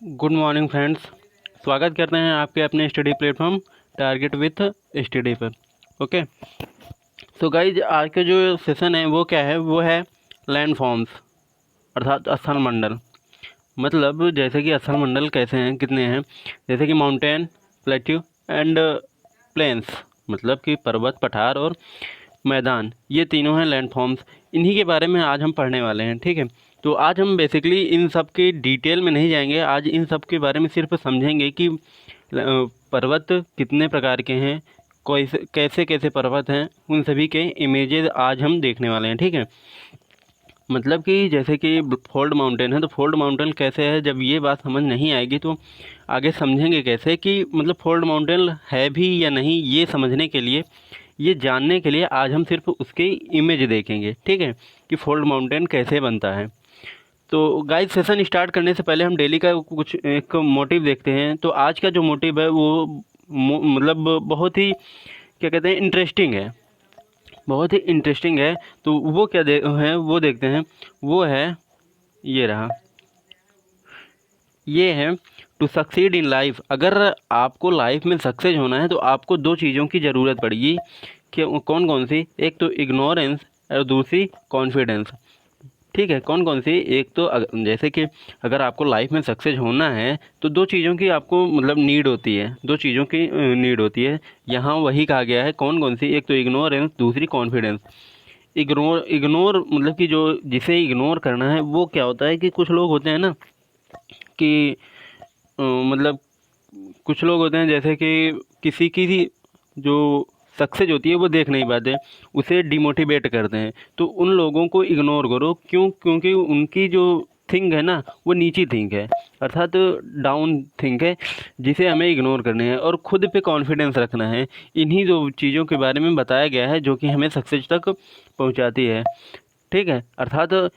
Good morning friends. स्वागत करते हैं आपके अपने study platform target with study पर। ओके, तो गाइज आज का जो सेशन है वो क्या है, वो है लैंड फॉर्म्स अर्थात स्थल मंडल। मतलब जैसे कि स्थल मंडल कैसे हैं, कितने हैं, जैसे कि माउंटेन, प्लेट्यू एंड प्लेन्स, मतलब कि पर्वत, पठार और मैदान, ये तीनों हैं लैंड फॉर्म्स। इन्हीं के बारे में आज हम पढ़ने वाले हैं। ठीक है, तो आज हम बेसिकली इन सब के डिटेल में नहीं जाएंगे। आज इन सब के बारे में सिर्फ समझेंगे कि पर्वत कितने प्रकार के हैं, कैसे कैसे कैसे पर्वत हैं, उन सभी के इमेजेस आज हम देखने वाले हैं। ठीक है, मतलब कि जैसे कि फोल्ड माउंटेन है, तो फोल्ड माउंटेन कैसे है, जब ये बात समझ नहीं आएगी तो आगे समझेंगे कैसे कि मतलब फोल्ड माउंटेन है भी या नहीं, ये समझने के लिए, ये जानने के लिए आज हम सिर्फ उसकी इमेज देखेंगे। ठीक है, कि फोल्ड माउंटेन कैसे बनता है। तो गाइस सेशन स्टार्ट करने से पहले हम डेली का कुछ एक मोटिव देखते हैं। तो आज का जो मोटिव है वो मतलब बहुत ही क्या कहते हैं, इंटरेस्टिंग है, बहुत ही इंटरेस्टिंग है। तो वो क्या है वो देखते हैं। वो है, ये रहा, ये है टू सक्सीड इन लाइफ। अगर आपको लाइफ में सक्सेस होना है तो आपको दो चीज़ों की ज़रूरत पड़ेगी। कि कौन कौन सी? एक तो इग्नोरेंस और दूसरी कॉन्फिडेंस। ठीक है, कौन कौन सी? एक तो जैसे कि अगर आपको लाइफ में सक्सेस होना है तो दो चीज़ों की आपको मतलब नीड होती है, दो चीज़ों की नीड होती है। यहाँ वही कहा गया है, कौन कौन सी? एक तो इग्नोरेंस, दूसरी कॉन्फिडेंस। इग्नोर इग्नोर मतलब कि जो जिसे इग्नोर करना है वो क्या होता है कि कुछ लोग होते हैं ना कि मतलब कुछ लोग होते हैं जैसे कि किसी की जो सक्सेस होती है वो देख नहीं पाते, उसे डिमोटिवेट करते हैं। तो उन लोगों को इग्नोर करो। क्यों? क्योंकि उनकी जो थिंक है ना वो नीची थिंक है, अर्थात डाउन थिंक है, जिसे हमें इग्नोर करनी है और खुद पे कॉन्फिडेंस रखना है। इन्हीं दो चीज़ों के बारे में बताया गया है जो कि हमें सक्सेस तक पहुंचाती है। ठीक है, अर्थात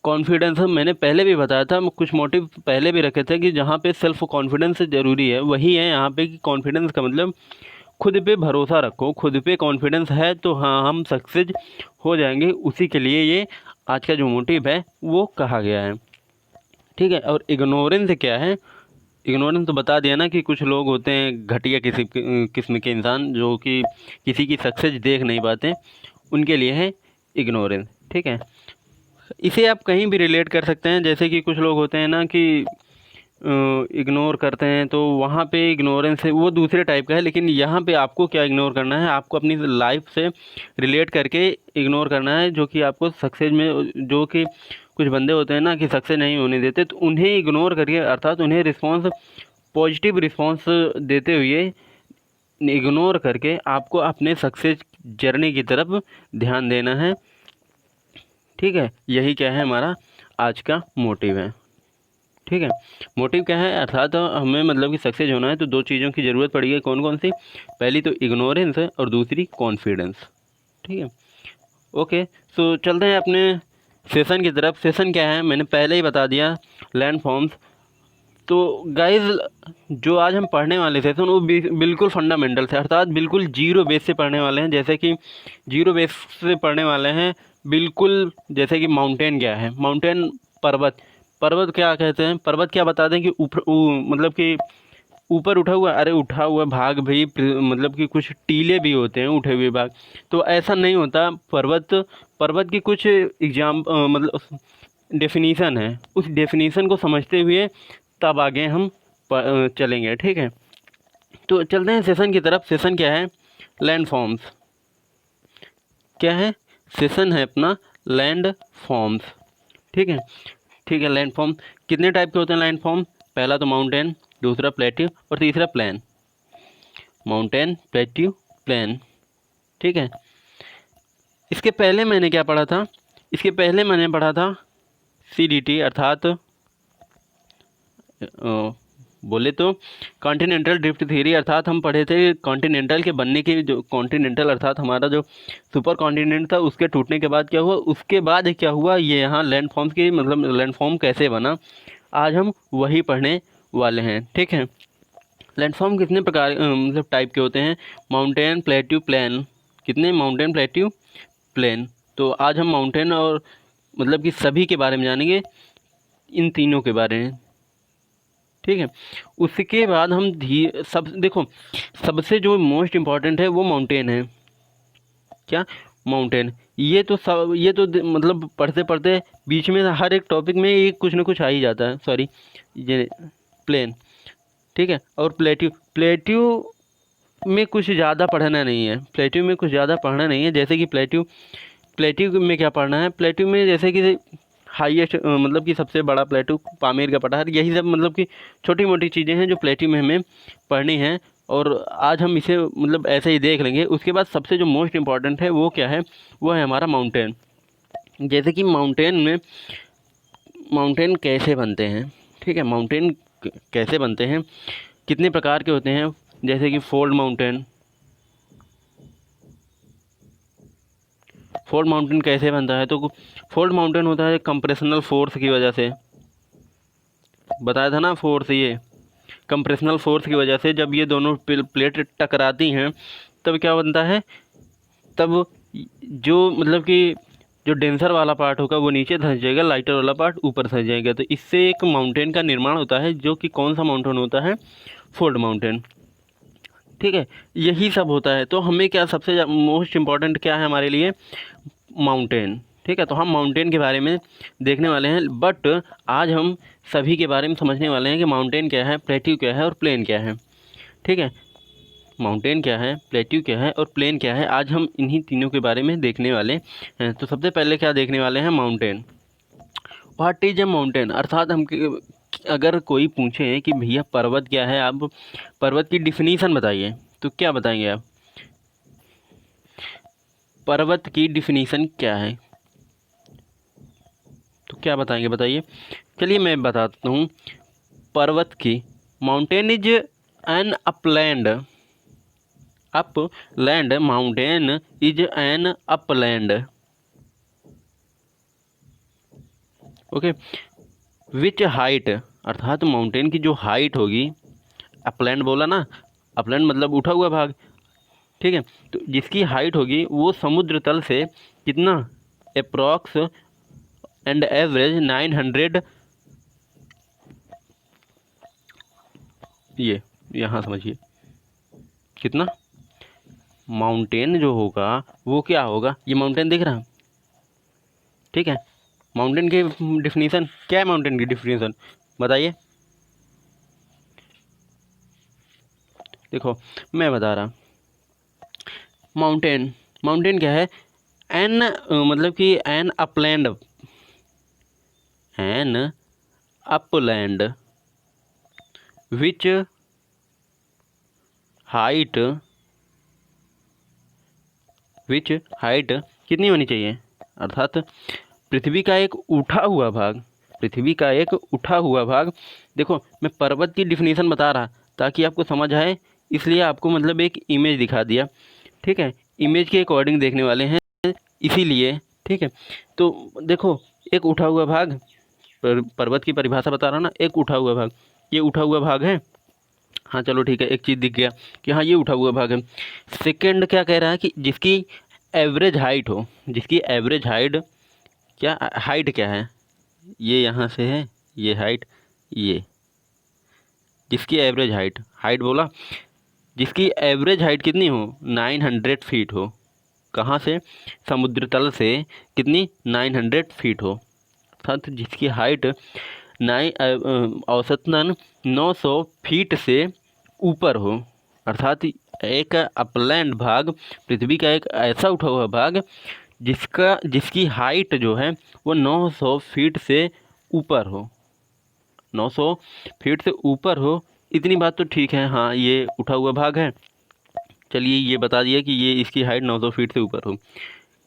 कॉन्फिडेंस मैंने पहले भी बताया था, कुछ मोटिव पहले भी रखे थे कि जहाँ पे सेल्फ कॉन्फिडेंस ज़रूरी है वही है यहाँ पे कि कॉन्फिडेंस का मतलब खुद पे भरोसा रखो। खुद पे कॉन्फिडेंस है तो हाँ, हम सक्सेस हो जाएंगे। उसी के लिए ये आज का जो मोटिव है वो कहा गया है। ठीक है, और इग्नोरेंस क्या है? इग्नोरेंस तो बता दिया ना कि कुछ लोग होते हैं घटिया किसी किस्म के इंसान जो कि किसी की सक्सेस देख नहीं पाते, उनके लिए है इग्नोरेंस। ठीक है, इसे आप कहीं भी रिलेट कर सकते हैं। जैसे कि कुछ लोग होते हैं ना कि इग्नोर करते हैं, तो वहाँ पे इग्नोरेंस है वो दूसरे टाइप का है। लेकिन यहाँ पे आपको क्या इग्नोर करना है, आपको अपनी लाइफ से रिलेट करके इग्नोर करना है। जो कि आपको सक्सेस में, जो कि कुछ बंदे होते हैं ना कि सक्सेस नहीं होने देते, तो उन्हें इग्नोर करके, अर्थात उन्हें रिस्पॉन्स, पॉजिटिव रिस्पॉन्स देते हुए, इग्नोर करके आपको अपने सक्सेस जर्नी की तरफ ध्यान देना है। ठीक है, यही क्या है हमारा आज का मोटिव है। ठीक है, मोटिव क्या है? अर्थात हमें मतलब कि सक्सेस होना है तो दो चीज़ों की ज़रूरत पड़ेगी। कौन कौन सी? पहली तो इग्नोरेंस है और दूसरी कॉन्फिडेंस। ठीक है, ओके। सो चलते हैं अपने सेशन की तरफ। सेशन क्या है मैंने पहले ही बता दिया, लैंड फॉर्म्स। तो गाइस जो आज हम पढ़ने वाले सेशन वो बिल्कुल फंडामेंटल से, अर्थात बिल्कुल जीरो बेस से पढ़ने वाले हैं। जैसे कि जीरो बेस से पढ़ने वाले हैं बिल्कुल। जैसे कि माउंटेन क्या है, माउंटेन पर्वत, पर्वत क्या कहते हैं, पर्वत क्या बता दें कि ऊपर मतलब कि ऊपर उठा हुआ, अरे उठा हुआ भाग भी, मतलब कि कुछ टीले भी होते हैं उठे हुए भाग। तो ऐसा नहीं होता। पर्वत, पर्वत की कुछ मतलब डेफिनीसन है, उस डेफिनीसन को समझते हुए तब आगे हम चलेंगे। ठीक है, तो चलते हैं सेशन की तरफ। सेशन क्या है? Land forms. क्या है? सेशन है अपना लैंड फॉर्म्स। ठीक है, ठीक है। लैंड फॉर्म कितने टाइप के होते हैं? लैंड फॉर्म, पहला तो माउंटेन, दूसरा प्लेट्यू और तीसरा प्लेन। Mountain, plateau, plane. ठीक है, इसके पहले मैंने क्या पढ़ा था? इसके पहले मैंने पढ़ा था CDT, अर्थात बोले तो कॉन्टिनेंटल ड्रिफ्ट थ्योरी। अर्थात हम पढ़े थे कॉन्टिनेंटल के बनने की, जो कॉन्टिनेंटल अर्थात हमारा जो सुपर कॉन्टिनेंट था उसके टूटने के बाद क्या हुआ, उसके बाद क्या हुआ, ये यहाँ लैंड फॉर्म्स की मतलब लैंड फॉर्म कैसे बना, आज हम वही पढ़ने वाले हैं। ठीक है, लैंड फॉर्म कितने प्रकार मतलब टाइप के होते हैं? Mountain, plateau, plain. कितने? Mountain, plateau, plain. तो आज हम माउंटेन और मतलब कि सभी के बारे में जानेंगे, इन तीनों के बारे में। ठीक है। उसके बाद हम देखो, सबसे जो मोस्ट इम्पॉर्टेंट है वो माउंटेन है। क्या? माउंटेन। मतलब पढ़ते पढ़ते बीच में हर एक टॉपिक में ये कुछ ना कुछ आ ही जाता है। सॉरी, ये प्लेन। ठीक है। और प्लेट्यू, प्लेट्यू में कुछ ज़्यादा पढ़ना नहीं है, प्लेट्यू में कुछ ज़्यादा पढ़ना नहीं है। जैसे कि प्लेट्यू में क्या पढ़ना है, प्लेट्यू में जैसे कि हाईएस्ट, मतलब कि सबसे बड़ा प्लेट्यू, पामीर का पठार, यही सब मतलब कि छोटी मोटी चीज़ें हैं जो प्लेट्यू में हमें पढ़नी है। और आज हम इसे मतलब ऐसे ही देख लेंगे। उसके बाद सबसे जो मोस्ट इम्पॉर्टेंट है वो क्या है, वो है हमारा माउंटेन। जैसे कि माउंटेन कैसे बनते हैं। ठीक है, माउंटेन कैसे बनते हैं, कितने प्रकार के होते हैं। जैसे कि फोल्ड माउंटेन कैसे बनता है, तो फोल्ड माउंटेन होता है कंप्रेशनल फोर्स की वजह से। बताया था ना, फोर्स, ये कंप्रेशनल फोर्स की वजह से जब ये दोनों प्लेट टकराती हैं तब क्या बनता है, तब जो मतलब कि जो डेंसर वाला पार्ट होगा वो नीचे धंस जाएगा, लाइटर वाला पार्ट ऊपर धंस जाएगा। तो इससे एक माउंटेन का निर्माण होता है, जो कि कौन सा माउंटेन होता है, फोल्ड माउंटेन। ठीक है, यही सब होता है। तो हमें क्या सबसे मोस्ट इम्पॉर्टेंट क्या है हमारे लिए, माउंटेन। ठीक है, तो हम माउंटेन के बारे में देखने वाले हैं। बट आज हम सभी के बारे में समझने वाले हैं कि माउंटेन क्या है, प्लेट्यू क्या है और प्लेन क्या है। ठीक है, माउंटेन क्या है, प्लेट्यू क्या है और प्लेन क्या है, आज हम इन्हीं तीनों के बारे में देखने वाले हैं। तो सबसे पहले क्या देखने वाले हैं, mountain. What is a mountain, अर्थात हम अगर कोई पूछे कि भैया पर्वत क्या है, आप पर्वत की डिफिनीसन बताइए, तो क्या बताएंगे आप, पर्वत की डिफिनीसन क्या है, तो क्या बताएंगे, बताइए। चलिए मैं बताता हूँ पर्वत की। Mountain is an upland, mountain is an upland. Okay, which height, अर्थात माउंटेन की जो हाइट होगी, अपलैंड बोला ना, अपलैंड मतलब उठा हुआ भाग। ठीक है, तो जिसकी हाइट होगी वो समुद्र तल से कितना, अप्रॉक्स एंड एवरेज 900, ये यहाँ समझिए कितना, माउंटेन जो होगा वो क्या होगा, ये माउंटेन दिख रहा है। ठीक है, माउंटेन की डिफिनीसन क्या है, माउंटेन की डिफिनीसन बताइए। देखो मैं बता रहा, माउंटेन, माउंटेन क्या है, एन मतलब कि एन अपलैंड विच हाइट, कितनी होनी चाहिए, अर्थात पृथ्वी का एक उठा हुआ भाग, देखो मैं पर्वत की डिफिनीसन बता रहा ताकि आपको समझ आए, इसलिए आपको मतलब एक इमेज दिखा दिया। ठीक है, इमेज के अकॉर्डिंग देखने वाले हैं इसीलिए। ठीक है, तो देखो एक उठा हुआ भाग, पर्वत की परिभाषा बता रहा ना, एक उठा हुआ भाग, ये उठा हुआ भाग है। हाँ चलो ठीक है, एक चीज़ दिख गया कि हाँ ये उठा हुआ भाग है। सेकंड क्या कह रहा है कि जिसकी एवरेज हाइट हो, क्या है, ये यहाँ से है, ये हाइट, ये जिसकी एवरेज हाइट बोला, जिसकी एवरेज हाइट कितनी हो, 900 फीट हो। कहाँ से, समुद्र तल से कितनी, 900 फीट हो। अर्थात जिसकी हाइट औसतन 900 फीट से ऊपर हो। अर्थात एक अपलैंड भाग, पृथ्वी का एक ऐसा उठा हुआ भाग जिसकी हाइट जो है वो 900 फीट से ऊपर हो, 900 फीट से ऊपर हो। इतनी बात तो ठीक है, हाँ ये उठा हुआ भाग है। चलिए ये बता दिया कि ये इसकी हाइट 900 फीट से ऊपर हो।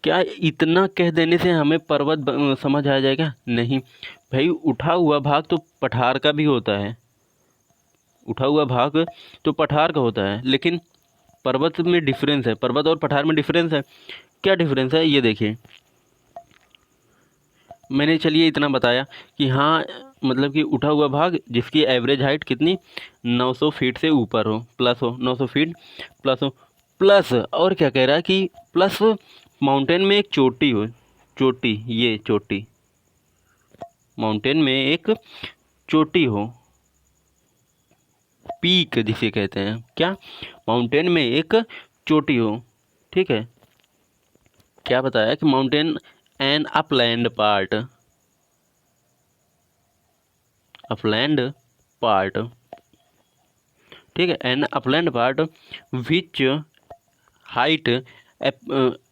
क्या इतना कह देने से हमें पर्वत समझ आ जाएगा, नहीं भाई, उठा हुआ भाग तो पठार का भी होता है, उठा हुआ भाग तो पठार का होता है, लेकिन पर्वत में डिफरेंस है, पर्वत और पठार में डिफरेंस है। क्या डिफरेंस है ये देखिए, मैंने चलिए इतना बताया कि हाँ मतलब कि उठा हुआ भाग जिसकी एवरेज हाइट कितनी, 900 फीट से ऊपर हो, प्लस हो, 900 फीट प्लस हो, प्लस और क्या कह रहा है कि प्लस माउंटेन में एक चोटी हो, ये चोटी, माउंटेन में एक चोटी हो। पीक जिसे कहते हैं, क्या, माउंटेन में एक चोटी हो। ठीक है, क्या बताया कि mountain an upland part, upland part, ठीक है, an upland part which height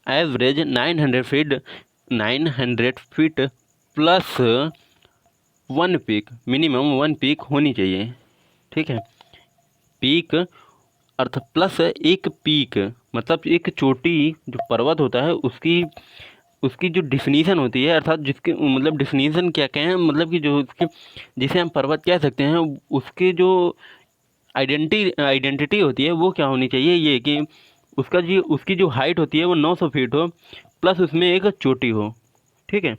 average 900 feet, 900 feet plus one peak, minimum one peak होनी चाहिए। ठीक है, पीक अर्थ प्लस एक पीक, मतलब एक चोटी जो पर्वत होता है उसकी उसकी जो डिफिनीशन होती है, अर्थात जिसके मतलब डिफिनीशन क्या कहें, मतलब कि जो उसकी जिसे हम पर्वत कह सकते हैं उसके जो आइडेंटिटी होती है वो क्या होनी चाहिए, ये कि उसकी जो हाइट होती है वो 900 फीट हो प्लस उसमें एक चोटी हो। ठीक है,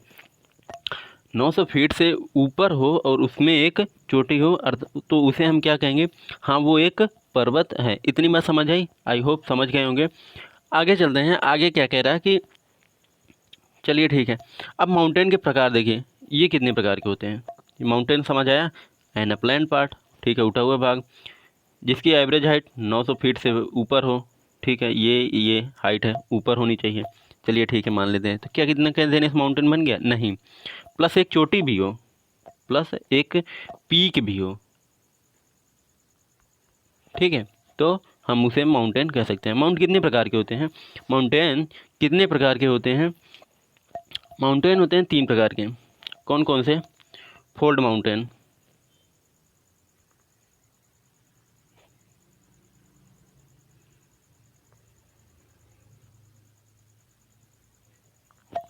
900 फीट से ऊपर हो और उसमें एक चोटी हो, अर्थ तो उसे हम क्या कहेंगे, हाँ वो एक पर्वत है। इतनी बात समझ आई, आई होप समझ गए होंगे। आगे चलते हैं, आगे क्या कह रहा है कि, चलिए ठीक है, अब माउंटेन के प्रकार देखिए, ये कितने प्रकार के होते हैं। माउंटेन समझ आया, एन अपलैंड पार्ट, ठीक है, उठा हुआ भाग जिसकी एवरेज हाइट 900 फीट से ऊपर हो। ठीक है, ये हाइट है, ऊपर होनी चाहिए। चलिए ठीक है, मान लेते हैं। तो क्या कितना कैंजेनियस माउंटेन बन गया? नहीं, प्लस एक चोटी भी हो, प्लस एक पीक भी हो। ठीक है, तो हम उसे माउंटेन कह सकते हैं। माउंट कितने प्रकार के होते हैं? माउंटेन कितने प्रकार के होते हैं? माउंटेन होते हैं 3 प्रकार के। कौन कौन से? फोल्ड माउंटेन,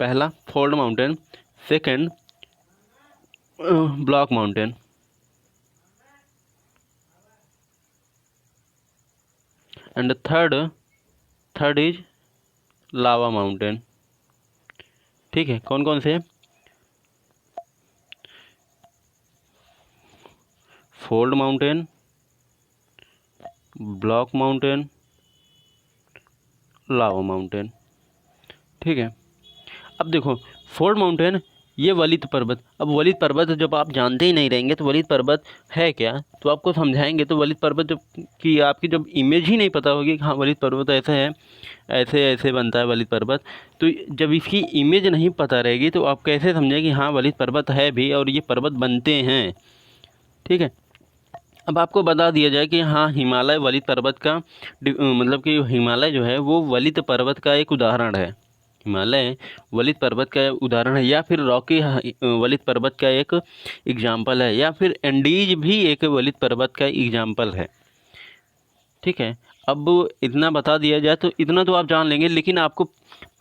पहला fold mountain, second block mountain, and third is lava mountain. ठीक है, कौन कौन से? फोल्ड माउंटेन, ब्लॉक माउंटेन, लावा माउंटेन। ठीक है, अब देखो फोल्ड माउंटेन, ये वलित पर्वत। अब वलित पर्वत जब आप जानते ही नहीं रहेंगे तो वलित पर्वत है क्या, तो आपको समझाएंगे। तो वलित पर्वत जब की आपकी जब इमेज ही नहीं पता होगी कि हाँ वलित पर्वत ऐसे है, ऐसे ऐसे बनता है वलित पर्वत, तो जब इसकी इमेज नहीं पता रहेगी तो आप कैसे समझें कि हाँ वलित पर्वत है भी और ये पर्वत बनते हैं। ठीक है, अब आपको बता दिया जाए कि हाँ हिमालय वलित पर्वत का मतलब कि हिमालय जो है वो वलित पर्वत का एक उदाहरण है। हिमालय वलित पर्वत का उदाहरण है, या फिर रॉकी वलित पर्वत का एक एग्जाम्पल है, या फिर एंडीज भी एक वलित पर्वत का एग्जाम्पल है। ठीक है, अब इतना बता दिया जाए तो इतना तो आप जान लेंगे, लेकिन आपको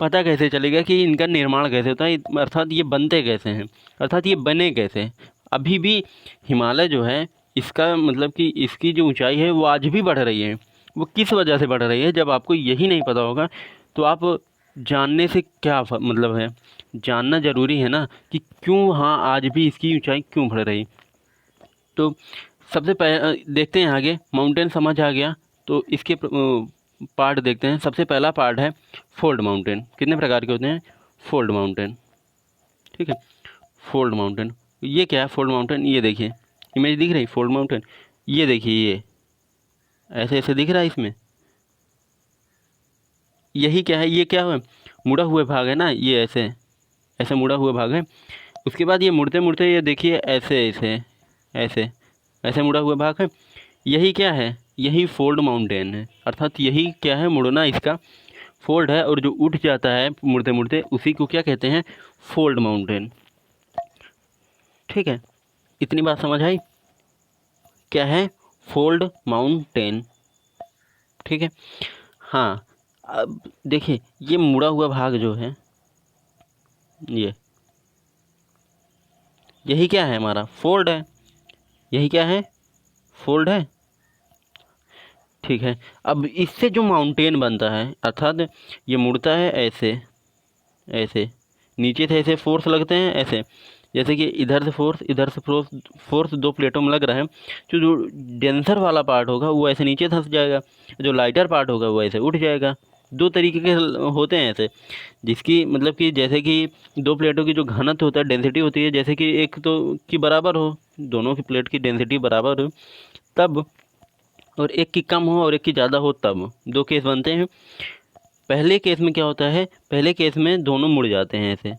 पता कैसे चलेगा कि इनका निर्माण कैसे होता है, अर्थात ये बनते कैसे हैं, अर्थात ये बने कैसे हैं। अभी भी हिमालय जो है इसका मतलब कि इसकी जो ऊंचाई है वो आज भी बढ़ रही है। वो किस वजह से बढ़ रही है, जब आपको यही नहीं पता होगा तो आप जानने से क्या मतलब है, जानना ज़रूरी है ना कि क्यों हाँ आज भी इसकी ऊंचाई क्यों बढ़ रही। तो सबसे पहले देखते हैं आगे, माउंटेन समझ आ गया तो इसके पार्ट देखते हैं। सबसे पहला पार्ट है फोल्ड माउंटेन। कितने प्रकार के होते हैं? Fold mountain. ठीक है, फोल्ड माउंटेन, ये क्या है फोल्ड माउंटेन? ये देखिए, इमेज दिख रही फोल्ड माउंटेन, ये देखिए, ये ऐसे ऐसे दिख रहा है इसमें, यही क्या है, ये क्या है, मुड़ा हुए भाग है ना, ये ऐसे ऐसे मुड़ा हुआ भाग है। उसके बाद ये मुड़ते मुड़ते ये देखिए ऐसे ऐसे ऐसे ऐसे मुड़ा हुआ भाग है, यही क्या है, यही फोल्ड माउंटेन है। अर्थात यही क्या है, मुड़ना इसका फोल्ड है, और जो उठ जाता है मुड़ते मुड़ते उसी को क्या कहते हैं, फोल्ड माउंटेन। ठीक है, इतनी बात समझ आई, क्या है, फोल्ड माउंटेन। ठीक है, हाँ, अब देखिए ये मुड़ा हुआ भाग जो है, ये यही क्या है, हमारा फोल्ड है, यही क्या है, फोल्ड है। ठीक है, अब इससे जो माउंटेन बनता है, अर्थात ये मुड़ता है ऐसे ऐसे, नीचे से ऐसे फोर्स लगते हैं ऐसे, जैसे कि इधर से फोर्स इधर से फोर्स, फोर्स दो प्लेटों में लग रहा है। जो डेंसर वाला पार्ट होगा वो ऐसे नीचे धंस जाएगा, जो लाइटर पार्ट होगा वो ऐसे उठ जाएगा। दो तरीके के होते हैं ऐसे, जिसकी मतलब कि जैसे कि दो प्लेटों की जो घनत्व होता है, डेंसिटी होती है, जैसे कि एक तो की बराबर हो, दोनों की प्लेट की डेंसिटी बराबर हो, तब और एक की कम हो और एक की ज़्यादा हो तब दो केस बनते हैं। पहले केस में क्या होता है, पहले केस में दोनों मुड़ जाते हैं ऐसे,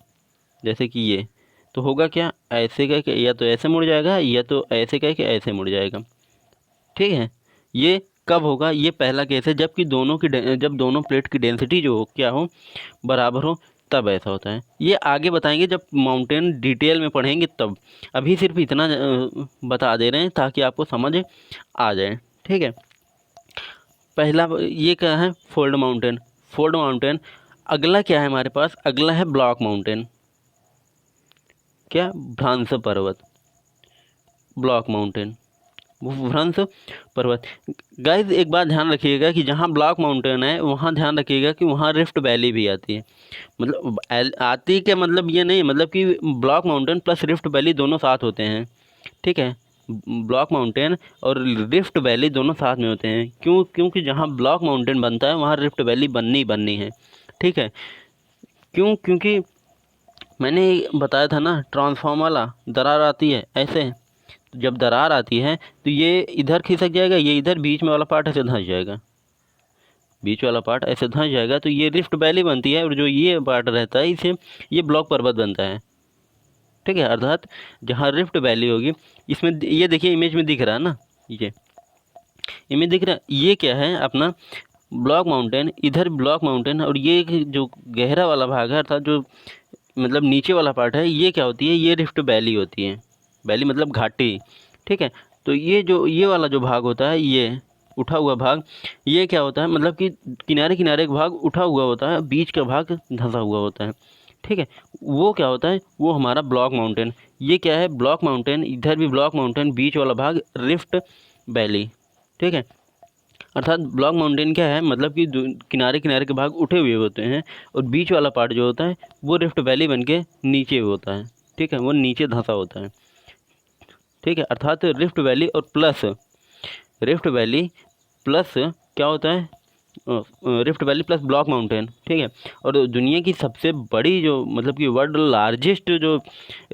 जैसे कि ये, तो होगा क्या, ऐसे कह के या तो ऐसे मुड़ जाएगा या तो ऐसे कह के ऐसे मुड़ जाएगा। ठीक है, ये कब होगा, ये पहला केस है जबकि जब दोनों प्लेट की डेंसिटी जो हो क्या हो, बराबर हो, तब ऐसा होता है। ये आगे बताएंगे जब माउंटेन डिटेल में पढ़ेंगे तब। अभी सिर्फ इतना बता दे रहे हैं ताकि आपको समझ आ जाए। ठीक है, पहला ये क्या है, फोल्ड माउंटेन। Fold mountain. अगला क्या है हमारे पास, अगला है ब्लॉक माउंटेन। क्या, भ्रंश पर्वत, ब्लॉक माउंटेन, भ्रंश पर्वत। गाइस एक बात ध्यान रखिएगा कि जहाँ ब्लॉक माउंटेन है वहाँ ध्यान रखिएगा कि वहाँ रिफ्ट वैली भी आती है। मतलब आती के मतलब ये नहीं, मतलब कि block mountain plus rift valley दोनों साथ होते हैं। ठीक है, ब्लॉक माउंटेन और रिफ्ट वैली दोनों साथ में होते हैं। क्योंकि जहाँ ब्लॉक माउंटेन बनता है वहाँ रिफ्ट वैली बननी ही बननी है। ठीक है, क्योंकि मैंने बताया था ना, ट्रांसफॉर्मर वाला, दरार आती है ऐसे, जब दरार आती है तो ये इधर खिसक जाएगा, ये इधर बीच में वाला पार्ट ऐसे धंस जाएगा, बीच वाला पार्ट ऐसे धंस जाएगा, तो ये रिफ्ट वैली बनती है। और जो ये पार्ट रहता है इसे ये ब्लॉक पर्वत बनता है। ठीक है, अर्थात जहाँ रिफ्ट वैली होगी, इसमें ये देखिए इमेज में दिख रहा है ना, ये इमेज दिख रहा है, ये क्या है अपना ब्लॉक माउंटेन, इधर ब्लॉक माउंटेन, और ये जो गहरा वाला भाग है अर्थात जो मतलब नीचे वाला पार्ट है, ये क्या होती है, ये रिफ्ट वैली होती है। वैली मतलब घाटी। ठीक है, तो ये वाला जो भाग होता है, ये उठा हुआ भाग, ये क्या होता है, मतलब कि किनारे किनारे का भाग उठा हुआ होता है, बीच का भाग धंसा हुआ होता है। ठीक है, वो क्या होता है, वो हमारा ब्लॉक माउंटेन। ये क्या है, ब्लॉक माउंटेन, इधर भी ब्लॉक माउंटेन, बीच वाला भाग रिफ्ट वैली। ठीक है, अर्थात ब्लॉक माउंटेन क्या है, मतलब कि किनारे किनारे के भाग उठे हुए होते हैं और बीच वाला पार्ट जो होता है वो रिफ्ट वैली बन के नीचे होता है। ठीक है, वो नीचे धंसा होता है। ठीक है, अर्थात रिफ्ट वैली और प्लस रिफ्ट वैली प्लस क्या होता है, rift valley plus block mountain. ठीक है, और दुनिया की सबसे बड़ी जो मतलब कि वर्ल्ड लार्जेस्ट जो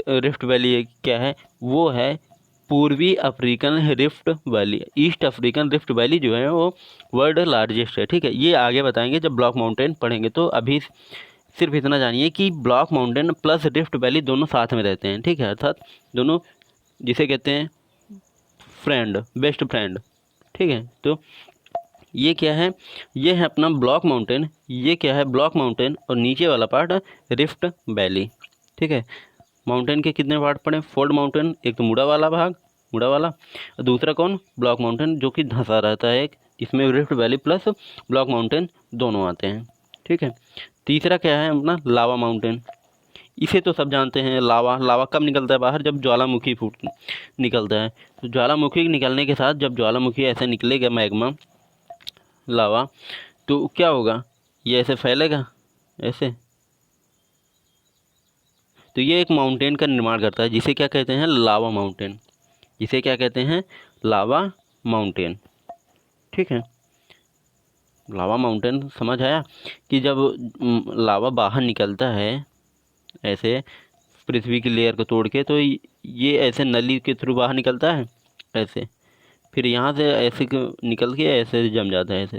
रिफ्ट वैली है क्या है, वो है पूर्वी African rift valley. East African rift valley जो है वो वर्ल्ड लार्जेस्ट है। ठीक है, ये आगे बताएंगे जब ब्लॉक माउंटेन पढ़ेंगे। तो अभी सिर्फ इतना जानिए कि block mountain plus rift valley दोनों साथ में रहते हैं। ठीक है, अर्थात दोनों जिसे कहते हैं फ्रेंड, बेस्ट फ्रेंड। ठीक है, तो ये क्या है, ये है अपना ब्लॉक माउंटेन, ये क्या है ब्लॉक माउंटेन, और नीचे वाला पार्ट रिफ्ट वैली। ठीक है, माउंटेन के कितने पार्ट पड़े, फोल्ड माउंटेन, एक तो मुड़ा वाला भाग, मुड़ा वाला, और दूसरा कौन, ब्लॉक माउंटेन जो कि धंसा रहता है एक, जिसमें rift valley plus block mountain दोनों आते हैं। ठीक है, तीसरा क्या है अपना लावा माउंटेन। इसे तो सब जानते हैं, लावा, लावा कब निकलता है बाहर, जब ज्वालामुखी फूट निकलता है। तो ज्वालामुखी निकलने के साथ जब ज्वालामुखी ऐसे निकलेगा मैग्मा, लावा, तो क्या होगा, ये ऐसे फैलेगा ऐसे, तो ये एक माउंटेन का निर्माण करता है जिसे क्या कहते हैं, लावा माउंटेन, जिसे क्या कहते हैं, लावा माउंटेन। ठीक है, लावा माउंटेन समझ आया कि जब लावा बाहर निकलता है ऐसे पृथ्वी की लेयर को तोड़ के, तो ये ऐसे नली के थ्रू बाहर निकलता है ऐसे, फिर यहाँ से ऐसे निकल के ऐसे जम जाता है, ऐसे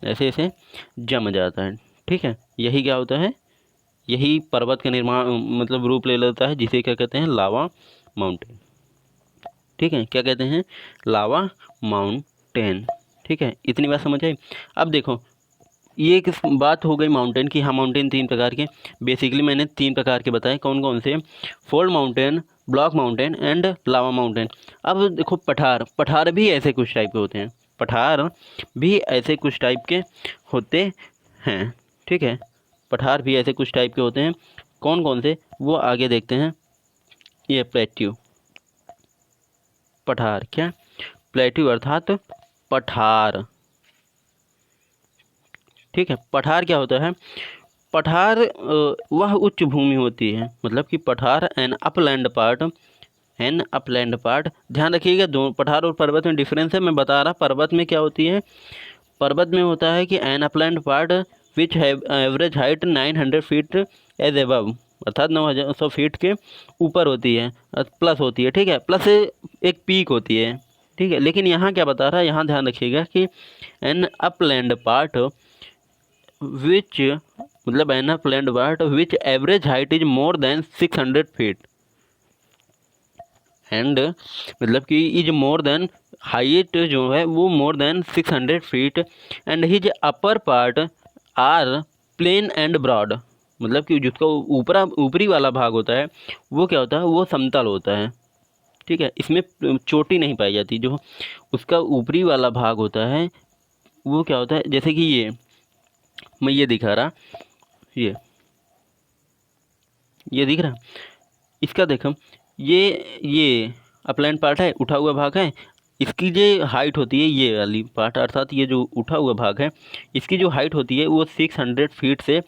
ऐसे ऐसे जम जाता है। ठीक है, यही क्या होता है, यही पर्वत का निर्माण मतलब रूप ले लेता है जिसे क्या कहते हैं, लावा माउंटेन। ठीक है, क्या कहते हैं, लावा माउंटेन। ठीक है, इतनी बात समझ आई। अब देखो, ये एक बात हो गई माउंटेन की। हाँ, माउंटेन तीन प्रकार के, बेसिकली मैंने तीन प्रकार के बताए, कौन कौन से, fold mountain, block mountain and lava mountain. अब देखो पठार, पठार भी ऐसे कुछ टाइप के होते हैं, पठार भी ऐसे कुछ टाइप के होते हैं। ठीक है, पठार भी ऐसे कुछ टाइप के होते हैं, कौन कौन से वो आगे देखते हैं। ये प्लेट्यू, पठार, क्या, प्लेट्यू अर्थात पठार। ठीक है, पठार क्या होता है, पठार वह उच्च भूमि होती है, मतलब कि पठार an upland part, an upland part. ध्यान रखिएगा, दो पठार और पर्वत में डिफरेंस है। मैं बता रहा, पर्वत में क्या होती है, पर्वत में होता है कि an upland part which have average height 900 feet as above, अर्थात 9,100 फीट के ऊपर होती है, प्लस होती है, ठीक है, प्लस एक पीक होती है, ठीक है। लेकिन यहाँ क्या बता रहा है, यहाँ ध्यान रखिएगा कि एन अपलैंड पार्ट विच मतलब an upland part which average height is more than 600 feet and मतलब कि इज मोर देन हाइट जो है वो more than 600 feet and his upper part are plain and broad, मतलब कि जिसका ऊपरी वाला भाग होता है वो क्या होता है, वो समतल होता है, ठीक है। इसमें चोटी नहीं पाई जाती। जो उसका ऊपरी वाला भाग होता है वो क्या होता है, जैसे कि ये मैं ये दिखा रहा, ये दिख रहा, इसका देखो ये अपलाइन पार्ट है, उठा हुआ भाग है, इसकी जो हाइट होती है ये वाली पार्ट, अर्थात ये जो उठा हुआ भाग है इसकी जो हाइट होती है वो 600 फीट से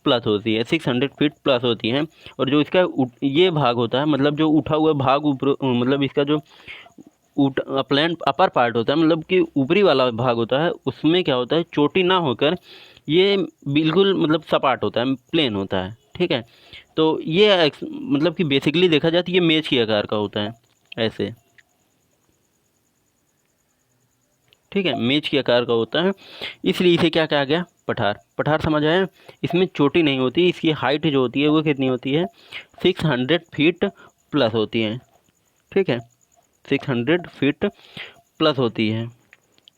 प्लस होती है, 600 फीट प्लस होती है। और जो इसका ये भाग होता है, मतलब जो उठा हुआ भाग ऊपर, मतलब इसका जो अपलैंड अपर पार्ट होता है, मतलब कि ऊपरी वाला भाग होता है, उसमें क्या होता है, चोटी ना होकर ये बिल्कुल मतलब सपाट होता है, प्लेन होता है, ठीक है। तो ये मतलब कि बेसिकली देखा जाए तो ये मेज के आकार का होता है ऐसे, ठीक है, मेज के आकार का होता है, इसलिए इसे क्या कहा गया, पठार। पठार समझ आया। इसमें चोटी नहीं होती, इसकी हाइट जो होती है वो कितनी होती है, 600 फीट प्लस होती है, ठीक है, 600 फीट प्लस होती है।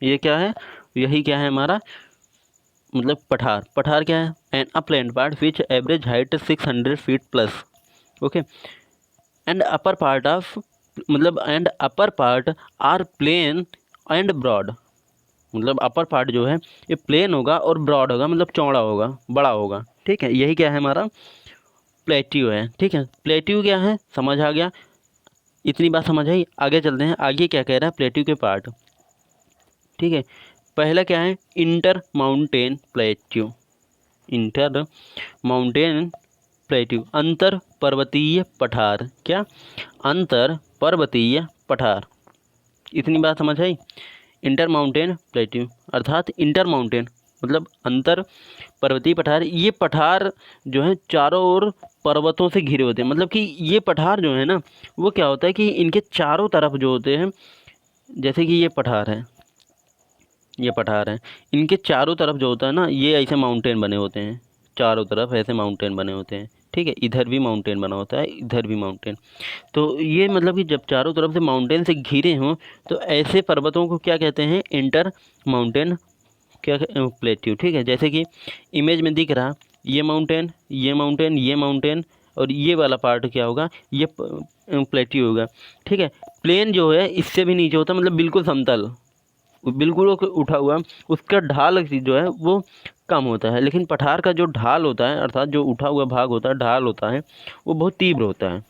ये क्या है, यही क्या है हमारा मतलब पठार। पठार क्या है, an upland part which average height 600 feet plus, okay, and upper part of मतलब and upper part are plain and broad, मतलब अपर पार्ट जो है ये प्लेन होगा और ब्रॉड होगा, मतलब चौड़ा होगा, बड़ा होगा, ठीक है। यही क्या है हमारा प्लेट्यू है, ठीक है। प्लेट्यू क्या है समझ आ गया, इतनी बात समझ आई। आगे चलते हैं, आगे क्या कह रहा है प्लेट्यू के पार्ट, ठीक है। पहला क्या है, inter mountain plateau, inter mountain plateau, अंतर पर्वतीय पठार, क्या, अंतर पर्वतीय पठार, इतनी बात समझ आई। इंटर माउंटेन प्लेट्यू अर्थात इंटर माउंटेन मतलब अंतर पर्वतीय पठार, ये पठार जो है चारों ओर पर्वतों से घिरे होते हैं, मतलब कि ये पठार जो है ना वो क्या होता है कि इनके चारों तरफ जो होते हैं, जैसे कि ये पठार है, ये पठार है, इनके चारों तरफ जो होता है ना ये ऐसे माउंटेन बने होते हैं, चारों तरफ ऐसे माउंटेन बने होते हैं, ठीक है। इधर भी माउंटेन बना होता है, इधर भी माउंटेन। तो ये मतलब कि जब चारों तरफ से माउंटेन से घिरे हों तो ऐसे पर्वतों को क्या कहते हैं, इंटर माउंटेन क्या प्लेट्यू, ठीक है। जैसे कि इमेज में दिख रहा ये माउंटेन, ये माउंटेन, ये माउंटेन, और ये वाला पार्ट क्या होगा, ये प्लेट्यू होगा, ठीक है। प्लेन जो है इससे भी नीचे होता है, मतलब बिल्कुल समतल, बिल्कुल उठा हुआ, उसका ढाल जो है वो कम होता है। लेकिन पठार का जो ढाल होता है, अर्थात जो उठा हुआ भाग होता है, ढाल होता है, वो बहुत तीव्र होता है,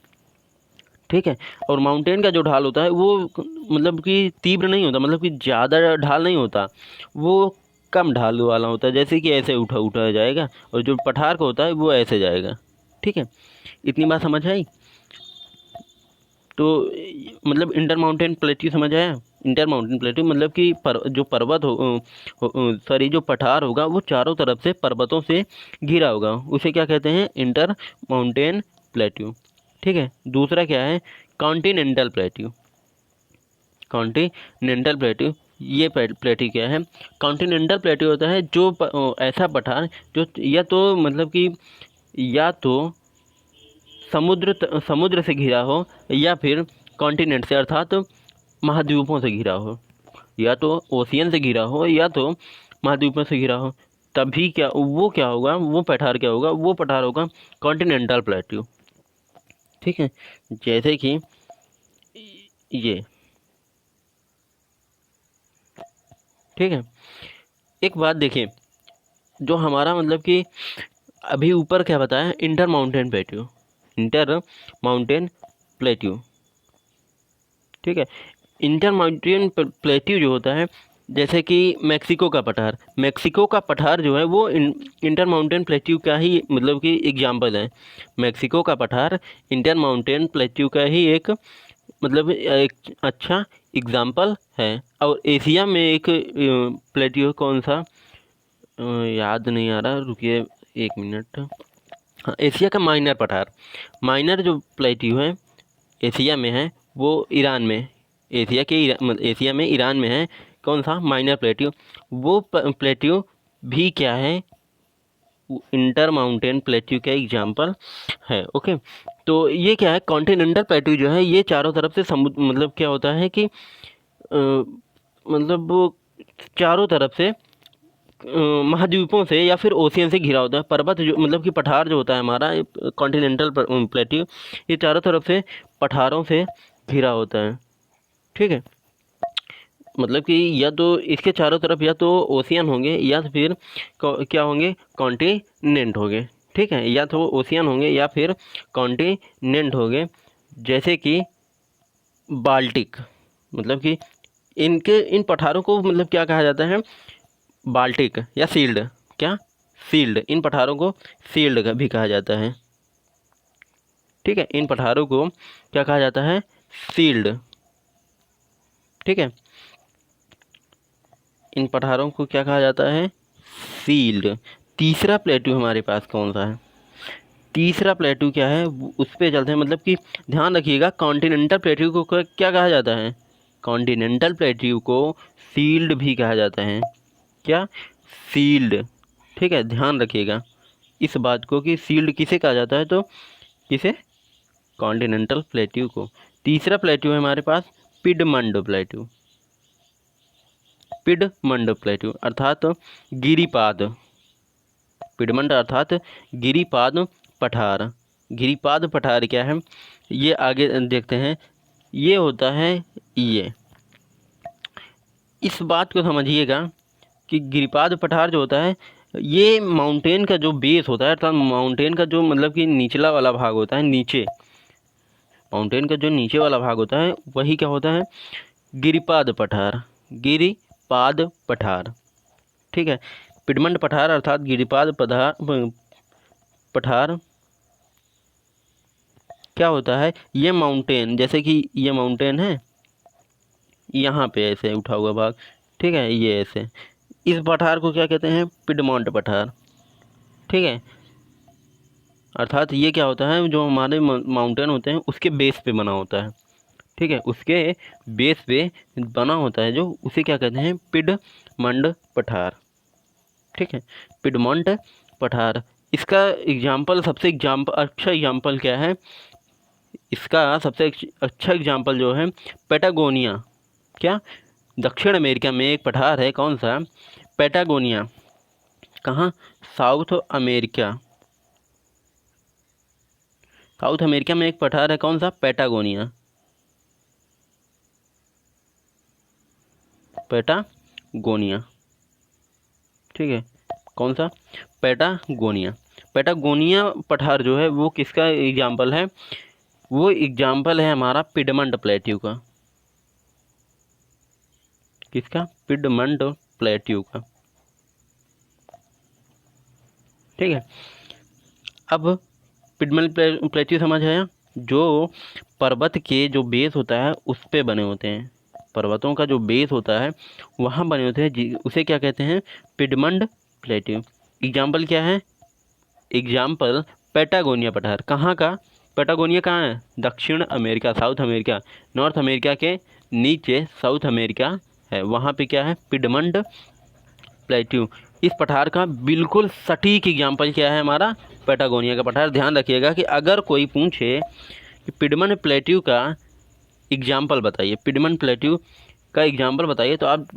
ठीक है। और माउंटेन का जो ढाल होता है वो मतलब कि तीव्र नहीं होता, मतलब कि ज़्यादा ढाल नहीं होता, वो कम ढाल वाला होता है, जैसे कि ऐसे उठा उठा जाएगा, और जो पठार का होता है वो ऐसे जाएगा, ठीक है। इतनी बात समझ आई। तो मतलब इंटर माउंटेन प्लेट्यू समझ आया। इंटर माउंटेन प्लेट्यू मतलब कि जो पर्वत सॉरी जो पठार होगा वो चारों तरफ से पर्वतों से घिरा होगा, उसे क्या कहते हैं, इंटर माउंटेन प्लेट्यू, ठीक है। दूसरा क्या है, कॉन्टिनेंटल प्लेट्यू। कॉन्टिनेंटल प्लेट्यू, ये प्लेट्यू क्या है, कॉन्टिनेंटल प्लेट्यू होता है जो ऐसा पठार जो या तो मतलब कि या तो समुद्र से घिरा हो या फिर कॉन्टिनेंट से अर्थात महाद्वीपों से घिरा हो, या तो ओशियन से घिरा हो या तो महाद्वीपों से घिरा हो, तभी क्या होगा, वो पठार क्या होगा, वो पठार होगा कॉन्टिनेंटल प्लेट्यू, ठीक है। जैसे कि ये, ठीक है। एक बात देखिए, जो हमारा मतलब कि अभी ऊपर क्या बताया, inter mountain plateau, inter mountain plateau, ठीक है। इंटर माउंटेन प्लेट्यू जो होता है, जैसे कि मैक्सिको का पठार, मैक्सिको का पठार जो है वो इंटर माउंटेन प्लेट्यू का ही मतलब कि एग्जाम्पल है। मैक्सिको का पठार इंटर माउंटेन प्लेट्यू का ही एक मतलब एक अच्छा एग्जाम्पल है। और एशिया में एक प्लेट्यू कौन सा याद नहीं आ रहा, रुकिए एक मिनट, हाँ, एशिया का माइनर पठार, माइनर जो प्लेट्यू है एशिया में है वो ईरान में, एशिया में ईरान में है। कौन सा माइनर प्लेट्यू, वो प्लेट्यू भी क्या है, इंटर माउंटेन प्लेट्यू का एग्जाम्पल है। ओके, तो ये क्या है, कॉन्टिनेंटल प्लेट्यू जो है ये चारों तरफ से समुद्र, मतलब क्या होता है कि मतलब वो चारों तरफ से महाद्वीपों से या फिर ओशियन से घिरा होता है। पर्वत जो मतलब कि पठार जो होता है हमारा कॉन्टिनेंटल प्लेट्यू, ये चारों तरफ से पठारों से घिरा होता है। ठीक है, मतलब कि या तो इसके चारों तरफ या तो ओशियन होंगे या फिर क्या होंगे, कॉन्टिनेंट होंगे। ठीक है, या तो ओशियन होंगे या फिर कॉन्टिनेंट होंगे। जैसे कि बाल्टिक, मतलब कि इन पठारों को मतलब क्या कहा जाता है, बाल्टिक या सील्ड, क्या सील्ड, इन पठारों को सील्ड का भी कहा जाता है। ठीक है, इन पठारों को क्या कहा जाता है, सील्ड। ठीक है, इन पठारों को क्या कहा जाता है, सील्ड। तीसरा प्लेट्यू हमारे पास कौन सा है, तीसरा प्लेट्यू क्या है उस पर चलते हैं। मतलब कि ध्यान रखिएगा, कॉन्टिनेंटल प्लेट्यू को क्या कहा जाता है, कॉन्टिनेंटल प्लेट्यू को सील्ड भी कहा जाता है। क्या, सील्ड। ठीक है, ध्यान रखिएगा इस बात को कि सील्ड किसे कहा जाता है, तो किसे, कॉन्टिनेंटल प्लेट्यू को। तीसरा प्लेट्यू है हमारे पास पिडमंड प्लेट्यू, पिडमंड प्लेट्यू अर्थात गिरिपाद, पिडमंड अर्थात गिरिपाद पठार। गिरिपाद पठार क्या है, ये आगे देखते हैं। ये होता है, ये इस बात को समझिएगा कि गिरिपाद पठार जो होता है ये माउंटेन का जो बेस होता है, अर्थात माउंटेन का जो मतलब कि निचला वाला भाग होता है, नीचे माउंटेन का जो नीचे वाला भाग होता है वही क्या होता है, गिरिपाद पठार, गिरिपाद पठार। ठीक है, पिडमंड पठार अर्थात गिरिपाद पठार क्या होता है, ये माउंटेन, जैसे कि ये माउंटेन है, यहाँ पे ऐसे उठा हुआ भाग, ठीक है, ये ऐसे, इस पठार को क्या कहते हैं, पिडमॉन्ट पठार। ठीक है, अर्थात ये क्या होता है, जो हमारे माउंटेन होते हैं उसके बेस पे बना होता है। ठीक है, उसके बेस पे बना होता है जो, उसे क्या कहते हैं, पिडमंड पठार। ठीक है, पिडमॉन्ट पठार। इसका एग्जाम्पल, सबसे अच्छा एग्जाम्पल क्या है, इसका सबसे अच्छा एग्जाम्पल जो है पैटागोनिया। क्या, दक्षिण अमेरिका में एक पठार है, कौन सा, पैटागोनिया। कहाँ, साउथ अमेरिका, साउथ अमेरिका में एक पठार है, कौन सा, पैटागोनिया, पैटागोनिया। ठीक है, कौन सा, पैटागोनिया। पैटागोनिया पठार जो है वो किसका एग्जाम्पल है, वो एग्जाम्पल है हमारा पिडमंड प्लेट्यू का। किसका, पिडमंड प्लेट्यू का। ठीक है, अब पिडमंड प्लेट्यू समझ आया, जो पर्वत के जो बेस होता है उस पे बने होते हैं, पर्वतों का जो बेस होता है वहाँ बने होते हैं, उसे क्या कहते हैं, पिडमंड प्लेट्यू। एग्जाम्पल क्या है, एग्जाम्पल पैटागोनिया पठार। कहाँ का, पैटागोनिया कहाँ है, दक्षिण America, south America, north America के नीचे साउथ अमेरिका है, वहाँ पे क्या है, पिडमंड प्लेट्यू। इस पठार का बिल्कुल सटीक एग्जाम्पल क्या है, हमारा पैटागोनिया का पठार। ध्यान रखिएगा कि अगर कोई पूछे कि पिडमंड प्लेट्यू का एग्जाम्पल बताइए, पिडमंड प्लेट्यू का एग्जाम्पल बताइए, तो आप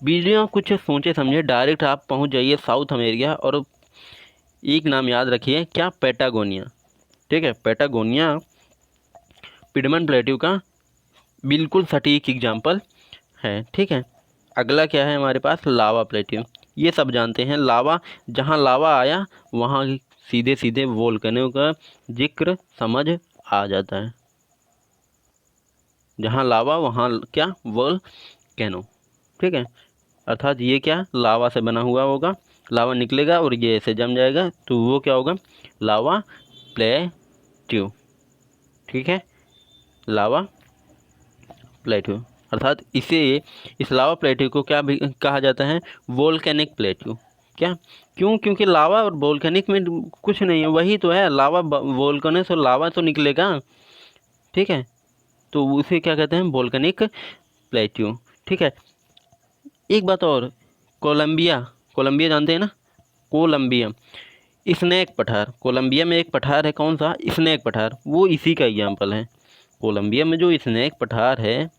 बिना कुछ सोचे समझे डायरेक्ट आप पहुंच जाइए साउथ अमेरिका, और एक नाम याद रखिए, क्या, पैटागोनिया। ठीक है, पैटागोनिया पिडमंड प्लेट्यू का बिल्कुल सटीक एग्जाम्पल है। ठीक है, अगला क्या है हमारे पास, लावा प्लेट्यू। ये सब जानते हैं, लावा, जहाँ लावा आया वहाँ सीधे सीधे वोल्केनो का जिक्र समझ आ जाता है, जहाँ लावा वहाँ क्या, वोल्केनो। ठीक है, अर्थात ये क्या, लावा से बना हुआ होगा, लावा निकलेगा और ये ऐसे जम जाएगा, तो वो क्या होगा, लावा प्लेट्यू। ठीक है, लावा प्लेट्यू, अर्थात इसे, इस लावा प्लेट्यू को क्या भी कहा जाता है, वोल्केनिक प्लेट्यू। क्या, क्यों? क्योंकि लावा और वोल्केनिक में कुछ नहीं है, वही तो है, लावा वोल्केनिक से लावा तो निकलेगा। ठीक है, तो उसे क्या कहते हैं, वोल्केनिक प्लेट्यू। ठीक है, एक बात और, कोलंबिया, कोलंबिया जानते हैं ना, कोलंबिया स्नेक पठार, कोलंबिया में एक पठार है, कौन सा, स्नेक पठार, वो इसी का एग्जाम्पल है। कोलंबिया में जो स्नेक पठार है,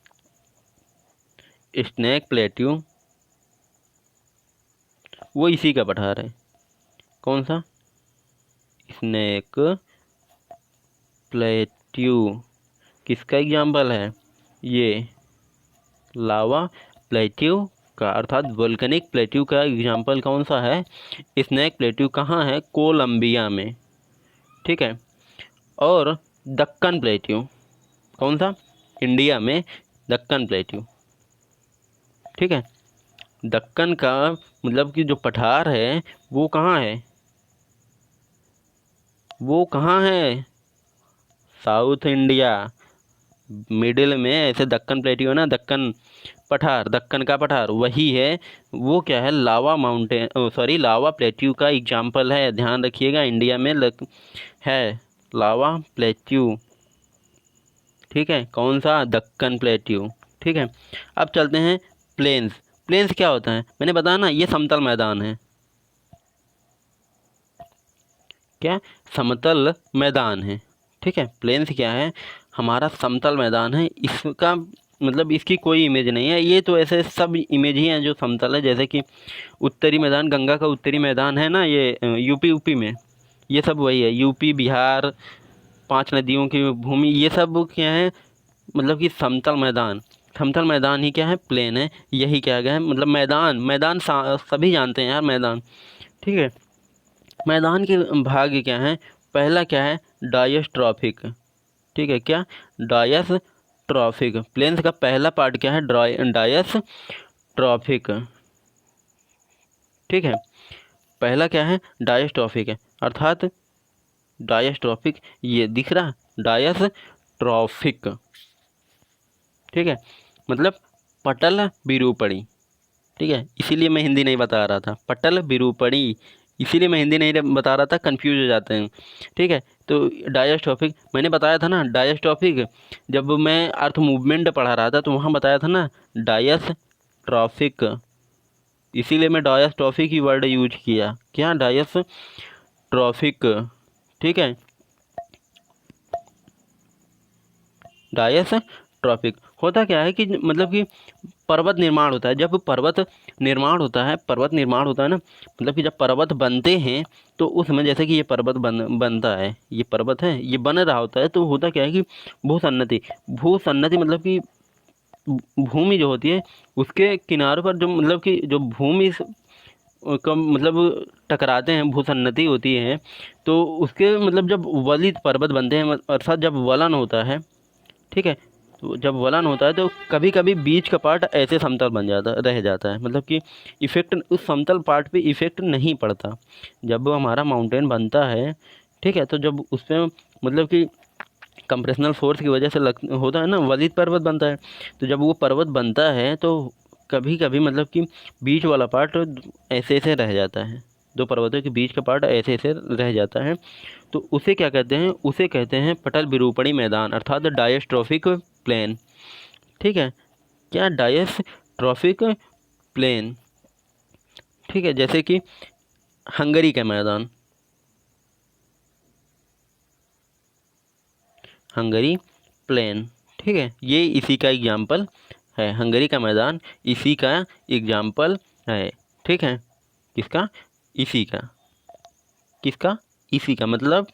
स्नेक प्लेट्यू, वो इसी का पठार है। कौन सा, स्नेक प्लेट्यू किसका एग्जाम्पल है, ये लावा प्लेट्यू का, अर्थात वोल्केनिक प्लेट्यू का एग्जाम्पल कौन सा है, स्नेक प्लेट्यू। कहाँ है, कोलंबिया में। ठीक है, और दक्कन प्लेट्यू कौन सा, इंडिया में, दक्कन प्लेट्यू। ठीक है, दक्कन का मतलब कि जो पठार है वो कहाँ है, वो कहाँ है, साउथ इंडिया, मिडिल में ऐसे दक्कन प्लेट्यू है ना, दक्कन पठार, दक्कन का पठार वही है। वो क्या है, लावा माउंटेन, सॉरी लावा प्लेट्यू का एग्जाम्पल है, ध्यान रखिएगा, इंडिया में है लावा प्लेट्यू। ठीक है, कौन सा, दक्कन प्लेट्यू। ठीक है, अब चलते हैं प्लेन्स। प्लेन्स क्या होता है, मैंने बताया ना, ये समतल मैदान है। क्या, समतल मैदान है। ठीक है, प्लेन्स क्या है, हमारा समतल मैदान है। इसका मतलब इसकी कोई इमेज नहीं है, ये तो ऐसे सब इमेज ही हैं जो समतल है, जैसे कि उत्तरी मैदान, गंगा का उत्तरी मैदान है ना, ये यूपी में, ये सब वही है, यूपी बिहार, 5 नदियों की भूमि, ये सब क्या है, मतलब कि समतल मैदान। समतल मैदान ही क्या है, प्लेन है, यही क्या गया है, मतलब मैदान, मैदान सभी जानते हैं यार, मैदान। ठीक है, मैदान के भाग क्या हैं, पहला क्या है, डायस्ट्रॉफिक। ठीक है, क्या, डायस्ट्रॉफिक, प्लेन्स का पहला पार्ट क्या है, डायस्ट्रॉफिक। ठीक है, पहला क्या है, डायस्ट्रॉफिक है, अर्थात डायस्ट्रॉफिक, ये दिख रहा, डायस्ट्रॉफिक। ठीक है, मतलब पटल विरूपणी। ठीक है, इसीलिए मैं हिंदी नहीं बता रहा था, पटल विरूपणी, इसीलिए मैं हिंदी नहीं बता रहा था, कंफ्यूज हो जाते हैं। ठीक है, तो डायस्ट्रॉफिक मैंने बताया था ना, डायस्ट्रॉफिक जब मैं अर्थ मूवमेंट पढ़ा रहा था तो वहाँ बताया था ना, डायस्ट्रॉफिक, इसीलिए मैं डायस्ट्रॉफिक ही वर्ड यूज किया, क्या, डायस्ट्रॉफिक। ठीक है, डायस्ट्रॉफिक होता क्या है कि मतलब कि पर्वत निर्माण होता है, जब पर्वत निर्माण होता है, पर्वत निर्माण होता है ना, मतलब कि जब पर्वत बनते हैं तो उसमें, जैसे कि ये पर्वत बनता है, ये पर्वत है, ये बन रहा होता है, तो होता क्या है कि भूसन्नति, भूसन्नति मतलब कि भूमि जो होती है उसके किनारों पर जो मतलब कि जो भूमि का मतलब टकराते हैं, भूसन्नति होती है, तो उसके मतलब जब वलित पर्वत बनते हैं, अर्थात जब वलन होता है। ठीक है, तो जब वलन होता है तो कभी कभी बीच का पार्ट ऐसे समतल बन जाता, रह जाता है, मतलब कि इफ़ेक्ट उस समतल पार्ट पे इफ़ेक्ट नहीं पड़ता जब हमारा माउंटेन बनता है। ठीक है, तो जब उस पर मतलब कि कंप्रेशनल फोर्स की वजह से होता है ना, वलित पर्वत बनता है, तो जब वो पर्वत बनता है तो कभी कभी मतलब कि बीच वाला पार्ट ऐसे ऐसे रह जाता है, दो पर्वतों के बीच का पार्ट ऐसे ऐसे रह जाता है, तो उसे क्या कहते हैं, उसे कहते हैं पटल विरूपणी मैदान, अर्थात डायस्ट्रॉफिक प्लेन। ठीक है, क्या, डायस्ट्रॉफिक प्लेन। ठीक है, जैसे कि हंगरी का मैदान, हंगरी प्लेन। ठीक है, ये इसी का एग्जाम्पल है, हंगरी का मैदान इसी का एग्जाम्पल है। ठीक है, किसका, इसी का, किसका, इसी का मतलब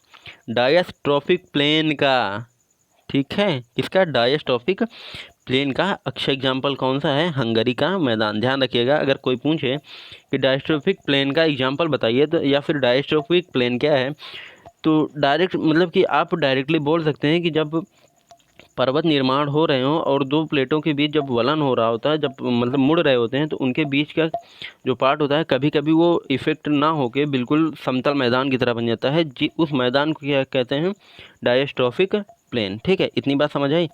डायस्ट्रॉफिक प्लेन का। ठीक है, किसका, डायस्ट्रॉफिक प्लेन का। अक्षय एग्जाम्पल कौन सा है, हंगरी का मैदान। ध्यान रखिएगा, अगर कोई पूछे कि डायस्ट्रॉफिक प्लेन का एग्जाम्पल बताइए तो, या फिर डायस्ट्रॉफिक प्लेन क्या है, तो डायरेक्ट मतलब कि आप डायरेक्टली बोल सकते हैं कि जब पर्वत निर्माण हो रहे हों और दो प्लेटों के बीच जब वलन हो रहा होता है, जब मतलब मुड़ रहे होते हैं, तो उनके बीच का जो पार्ट होता है कभी कभी वो इफ़ेक्ट ना होके बिल्कुल समतल मैदान की तरह बन जाता है, जी उस मैदान को क्या कहते हैं, डायस्ट्रॉफिक प्लेन। ठीक है, इतनी बात समझ आई।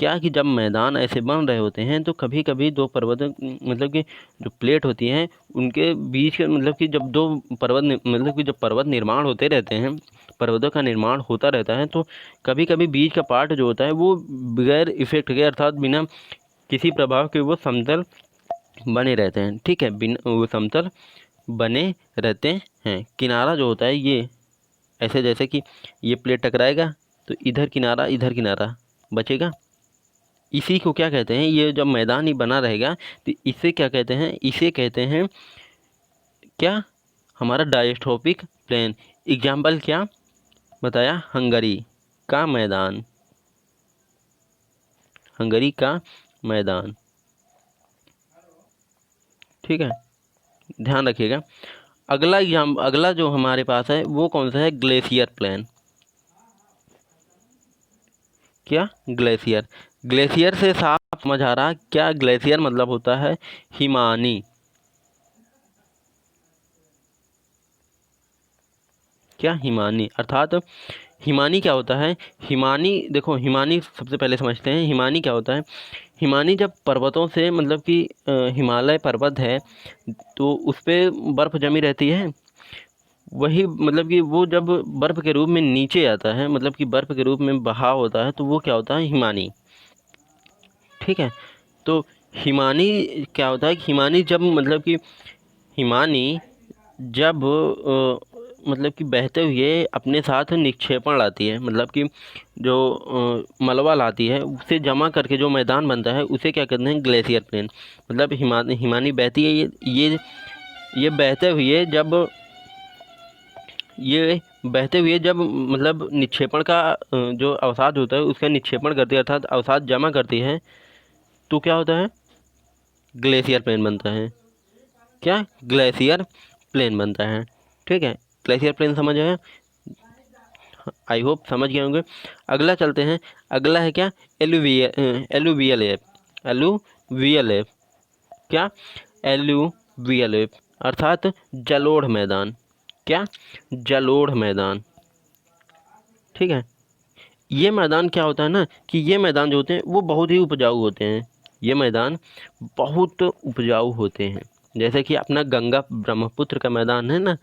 क्या कि जब मैदान ऐसे बन रहे होते हैं तो कभी कभी दो पर्वत मतलब कि जो प्लेट होती हैं उनके बीच के मतलब कि जब दो मतलब कि जब पर्वत निर्माण होते रहते हैं, पर्वतों का निर्माण होता रहता है, तो कभी कभी बीच का पार्ट जो होता है वो बगैर इफेक्ट के अर्थात बिना किसी प्रभाव के वो समतल बने रहते हैं। ठीक है, बिना वो समतल बने रहते हैं। किनारा जो होता है ये ऐसे जैसे कि ये प्लेट टकराएगा तो इधर किनारा बचेगा। इसी को क्या कहते हैं, ये जब मैदान ही बना रहेगा तो इसे क्या कहते हैं, इसे कहते हैं क्या, हमारा डायस्ट्रोपिक प्लेन। एग्जाम्पल क्या बताया, हंगरी का मैदान, हंगरी का मैदान। ठीक है, ध्यान रखिएगा। अगला जो हमारे पास है वो कौन सा है, ग्लेशियर प्लेन। क्या, ग्लेशियर। ग्लेशियर से साफ समझ आ रहा, क्या ग्लेशियर मतलब होता है हिमानी। क्या, हिमानी अर्थात हिमानी क्या होता है, हिमानी देखो, हिमानी सबसे पहले समझते हैं हिमानी क्या होता है। हिमानी जब पर्वतों से मतलब कि हिमालय पर्वत है तो उस पर बर्फ़ जमी रहती है, वही मतलब कि वो जब बर्फ़ के रूप में नीचे आता है, मतलब कि बर्फ़ के रूप में बहाव होता है, तो वो क्या होता है, हिमानी। ठीक है, तो हिमानी क्या होता है, हिमानी जब मतलब कि हिमानी जब मतलब कि बहते हुए अपने साथ निक्षेपण लाती है, मतलब कि जो मलबा लाती है उसे जमा करके जो मैदान बनता है उसे क्या कहते हैं, ग्लेशियर प्लेन। मतलब हिमानी बहती है, ये बहते हुए जब मतलब निक्षेपण का जो अवसाद होता है उसका निक्षेपण करती है, अर्थात अवसाद जमा करती है, तो क्या होता है, ग्लेशियर प्लेन बनता है। क्या, ग्लेशियर प्लेन बनता है। ठीक है, ग्लेशियर प्लेन समझ आया, आई होप समझ गए होंगे। अगला चलते हैं, अगला है क्या, एलुवियल एप। एलुवियल एप क्या, एलुवियल एप अर्थात जलोढ़ मैदान। क्या, जलोढ़ मैदान। ठीक है, ये मैदान क्या होता है ना, कि ये मैदान जो होते हैं वो बहुत ही उपजाऊ होते हैं, ये मैदान बहुत उपजाऊ होते हैं। जैसे कि अपना गंगा ब्रह्मपुत्र का मैदान है ना,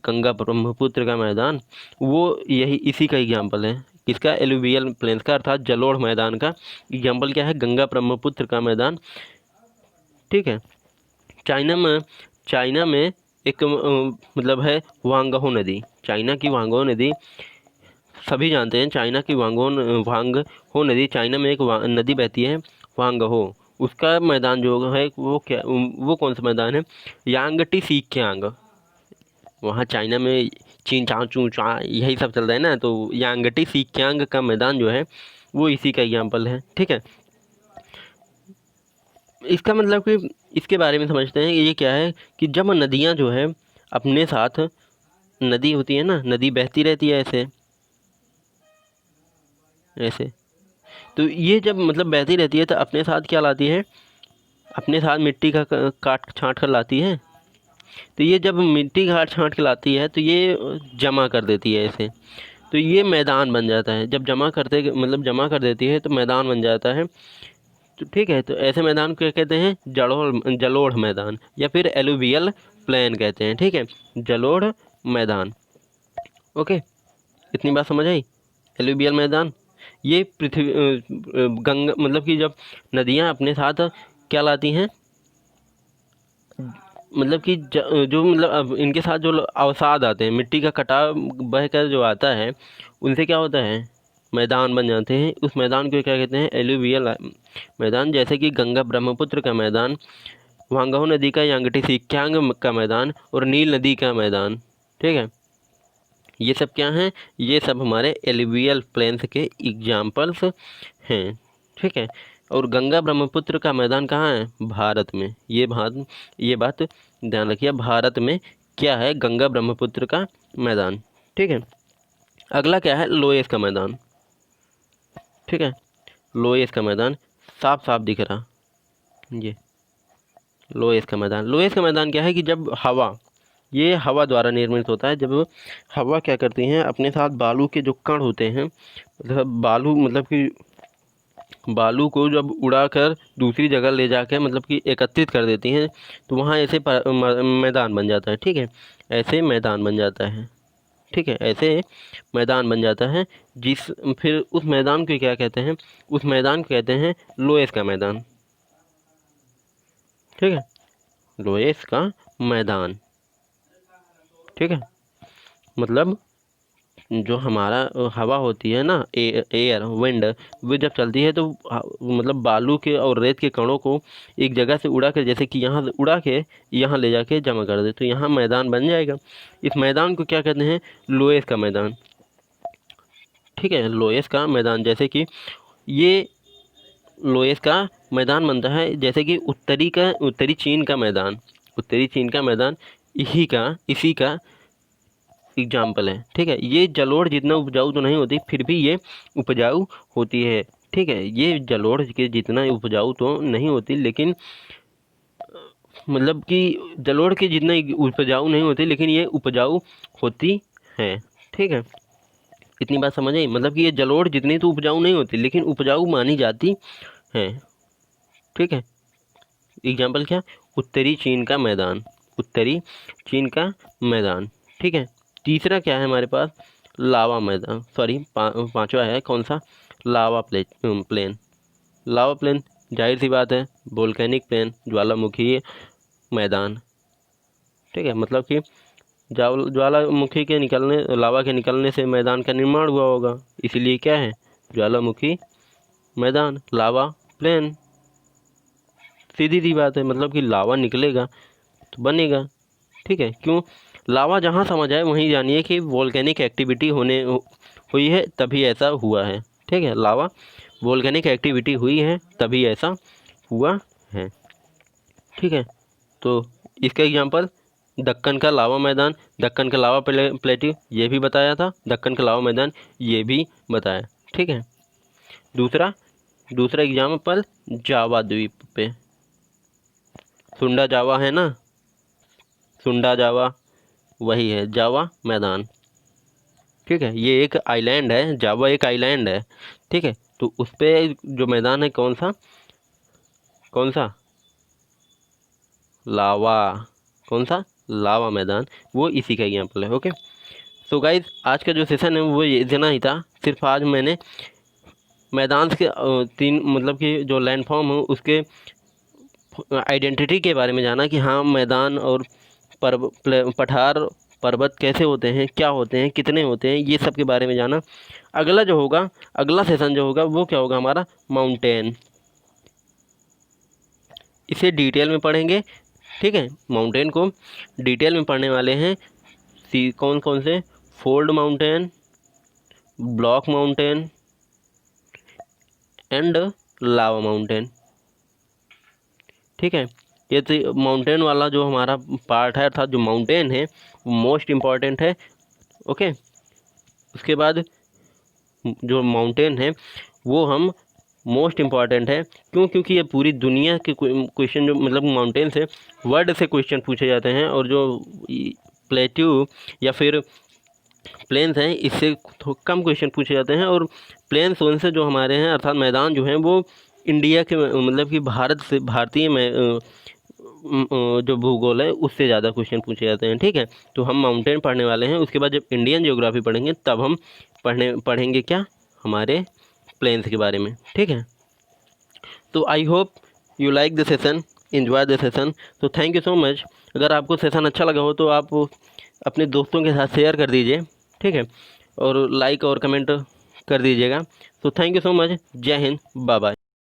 गंगा ब्रह्मपुत्र का मैदान, वो यही इसी का एग्जाम्पल है। किसका, एलुवियल प्लेन्स का अर्थात जलोढ़ मैदान का एग्जाम्पल क्या है, गंगा ब्रह्मपुत्र का मैदान। ठीक है, चाइना में एक मतलब है वांगहो नदी, चाइना की वांगहो नदी सभी जानते हैं, चाइना की वांगहो नदी, चाइना में एक नदी बहती है वांगहो, उसका मैदान जो है वो क्या, वो कौन सा मैदान है, यांगटी सीकियांग। वहाँ चाइना में चीन चाँ चू चा यही सब चल रहा है ना, तो यांगटी सीकियांग का मैदान जो है वो इसी का एग्जाम्पल है। ठीक है, इसका मतलब कि इसके बारे में समझते हैं कि ये क्या है, कि जब नदियाँ जो है अपने साथ, नदी होती है ना, नदी बहती रहती है ऐसे ऐसे, तो ये जब मतलब बहती रहती है तो अपने साथ क्या लाती है, अपने साथ मिट्टी का काट छाँट कर लाती है। तो ये जब मिट्टी घाट छाँट के लाती है तो ये जमा कर देती है ऐसे, तो ये मैदान बन जाता है। जब जमा कर देती है तो मैदान बन जाता है। तो ठीक है, तो ऐसे मैदान को क्या कहते हैं, जलोढ़ मैदान या फिर एलुवियल प्लेन कहते हैं। ठीक है, जलोढ़ मैदान। ओके, इतनी बात समझ आई। एलुवियल मैदान ये पृथ्वी गंगा मतलब कि जब नदियाँ अपने साथ क्या लाती हैं, मतलब कि जो मतलब अब इनके साथ जो अवसाद आते हैं, मिट्टी का कटाव बह कर जो आता है, उनसे क्या होता है, मैदान बन जाते हैं। उस मैदान को क्या कहते हैं, एलुवियल मैदान। जैसे कि गंगा ब्रह्मपुत्र का मैदान, वांगहो नदी का यांगटी सीकियांग का मैदान और नील नदी का मैदान। ठीक है, ये सब क्या हैं, ये सब हमारे एलुवियल प्लेन्स के एग्जाम्पल्स हैं। ठीक है, और गंगा ब्रह्मपुत्र का मैदान कहाँ है, भारत में। ये बात ध्यान रखिए, भारत में क्या है, गंगा ब्रह्मपुत्र का मैदान। ठीक है, अगला क्या है, लोएस का मैदान। ठीक है, लोएस का मैदान साफ साफ दिख रहा, ये लोएस का मैदान। लोएस का मैदान क्या है, कि जब ये हवा द्वारा निर्मित होता है। जब हवा क्या करती हैं, अपने साथ बालू के जो कण होते हैं, मतलब बालू मतलब कि बालू को जब उड़ाकर दूसरी जगह ले जाकर मतलब कि एकत्रित कर देती हैं तो वहाँ ऐसे मैदान बन जाता है। ठीक है, ऐसे मैदान बन जाता है। ठीक है, ऐसे मैदान बन जाता है फिर उस मैदान को क्या कहते हैं, उस मैदान को कहते हैं लोएस का मैदान। ठीक है, लोएस का मैदान। ठीक है, मतलब जो हमारा हवा होती है ना, एयर विंड, वो जब चलती है तो मतलब बालू के और रेत के कणों को एक जगह से उड़ा कर, जैसे कि यहाँ से उड़ा के यहाँ ले जाके जमा कर दे तो यहाँ मैदान बन जाएगा। इस मैदान को क्या कहते हैं, लोएस का मैदान। ठीक है, लोएस का मैदान, जैसे कि ये लोएस का मैदान बनता है, जैसे कि उत्तरी चीन का मैदान, उत्तरी चीन का मैदान इसी का एग्जाम्पल है। ठीक है, ये जलोढ़ जितना उपजाऊ तो नहीं होती, फिर भी ये उपजाऊ होती है। ठीक है, ये जलोढ़ के जितना उपजाऊ तो नहीं होती, लेकिन मतलब कि जलोढ़ के जितना उपजाऊ नहीं होती, लेकिन ये उपजाऊ होती है। ठीक है, इतनी बात समझ आई, मतलब कि ये जलोढ़ जितनी तो उपजाऊ नहीं होती, लेकिन उपजाऊ मानी जाती है। ठीक है, एग्जाम्पल क्या, उत्तरी चीन का मैदान, उत्तरी चीन का मैदान। ठीक है, तीसरा क्या है हमारे पास, लावा मैदान, सॉरी पांचवा है कौन सा, लावा प्लेन। लावा प्लेन जाहिर सी बात है वोल्केनिक प्लेन, ज्वालामुखी मैदान। ठीक है, मतलब कि ज्वालामुखी के निकलने, लावा के निकलने से मैदान का निर्माण हुआ होगा, इसीलिए क्या है, ज्वालामुखी मैदान, लावा प्लेन। सीधी सी बात है, मतलब कि लावा निकलेगा तो बनेगा। ठीक है, क्यों, लावा जहाँ समझ आए वहीं जानिए कि वोल्केनिक एक्टिविटी हुई है तभी ऐसा हुआ है। ठीक है, लावा वोल्केनिक एक्टिविटी हुई है तभी ऐसा हुआ है। ठीक है, तो इसका एग्जांपल दक्कन का लावा मैदान, दक्कन का लावा प्लेट्यू ये भी बताया था, दक्कन का लावा मैदान ये भी बताया। ठीक है, दूसरा एग्जाम्पल जावा द्वीप पे, सुंडा जावा है ना, सुंडा जावा वही है जावा मैदान। ठीक है, ये एक आइलैंड है, जावा एक आइलैंड है। ठीक है, तो उस पर जो मैदान है कौन सा लावा, कौन सा लावा मैदान, वो इसी का एग्जाम्पल है। ओके, सो गाइज आज का जो सेशन है वो इतना ही था। सिर्फ आज मैंने मैदान के तीन मतलब कि जो लैंडफॉर्म है उसके आइडेंटिटी के बारे में जाना कि हाँ मैदान और पठार पर्वत कैसे होते हैं, क्या होते हैं, कितने होते हैं, ये सब के बारे में जाना। अगला सेशन जो होगा वो क्या होगा, हमारा माउंटेन, इसे डिटेल में पढ़ेंगे। ठीक है, माउंटेन को डिटेल में पढ़ने वाले हैं, कौन कौन से, fold mountain, block mountain and lava mountain. ठीक है, ये तो माउंटेन वाला जो हमारा पार्ट है, अर्थात जो माउंटेन है वो मोस्ट इम्पॉर्टेंट है। ओके, उसके बाद जो माउंटेन है वो हम मोस्ट इम्पॉर्टेंट है, क्योंकि ये पूरी दुनिया के क्वेश्चन जो मतलब माउंटेन से वर्ड से क्वेश्चन पूछे जाते हैं, और जो प्लेट्यू या फिर प्लेन्स हैं इससे कम क्वेश्चन पूछे जाते हैं, और प्लेन्स उनसे जो हमारे हैं अर्थात मैदान जो हैं वो इंडिया के मतलब कि भारतीय में जो भूगोल है उससे ज़्यादा क्वेश्चन पूछे जाते हैं। ठीक है, तो हम माउंटेन पढ़ने वाले हैं, उसके बाद जब इंडियन ज्योग्राफी पढ़ेंगे तब हम पढ़ेंगे क्या, हमारे प्लेन्स के बारे में। ठीक है, तो I hope you like the session, enjoy the session. तो थैंक यू सो मच। अगर आपको सेशन अच्छा लगा हो तो आप अपने दोस्तों के साथ शेयर कर दीजिए। ठीक है, और लाइक और कमेंट कर दीजिएगा। तो थैंक यू सो मच, जय हिंद, बाय बाय।